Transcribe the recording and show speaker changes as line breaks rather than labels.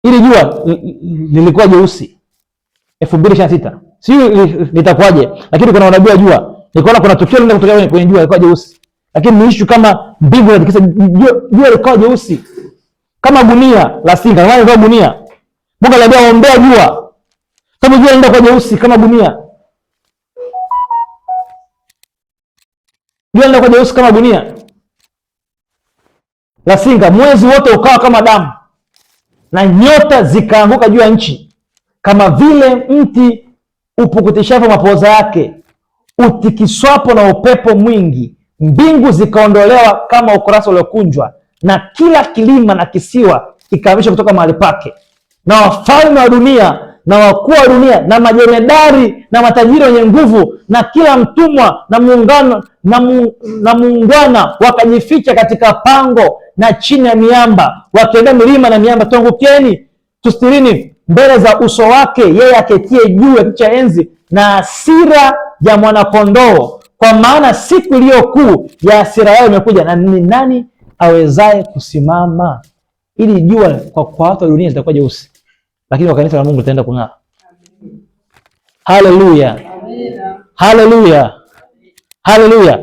Ili jua lilikuwa jeusi 2026. Sio litakuwaje? Lakini kuna unabii wa jua. Nikaona kuna tukio linaenda kutokea kwenye jua lilikuwa jeusi. Lakini ni issue kama mbingu inatikisa, jua lilikuwa jeusi kama gunia la singa. Kama ilikuwa gunia. Mungu aliambia ombea jua. Kama jua linaenda kwa jeusi kama gunia. Jua linaenda kwa jeusi kama gunia la singa, mwezi wote ukawa kama damu na nyota zikaanguka juu ya nchi, kama vile mti upukutishapo mapoza yake utikiswapo na upepo mwingi. Mbingu zikaondolewa kama ukurasa uliokunjwa, na kila kilima na kisiwa kikahamishwa kutoka mahali pake, na wafalme wa dunia na wakuu wa dunia na majemadari na matajiri wenye nguvu na kila mtumwa na muungano na muungwana wakajificha katika pango na chini ya miamba, wakiendea milima na miamba, tuangukeni, tustirini mbele za uso wake yeye aketie juu ya kiti cha enzi na hasira ya mwanakondoo, kwa maana siku iliyo kuu ya hasira yao imekuja, na ni nani awezaye kusimama? Ili jua kwa watu wa dunia litakuwa jeusi, lakini kwa kanisa la Mungu litaenda kung'aa. Haleluya, haleluya, haleluya.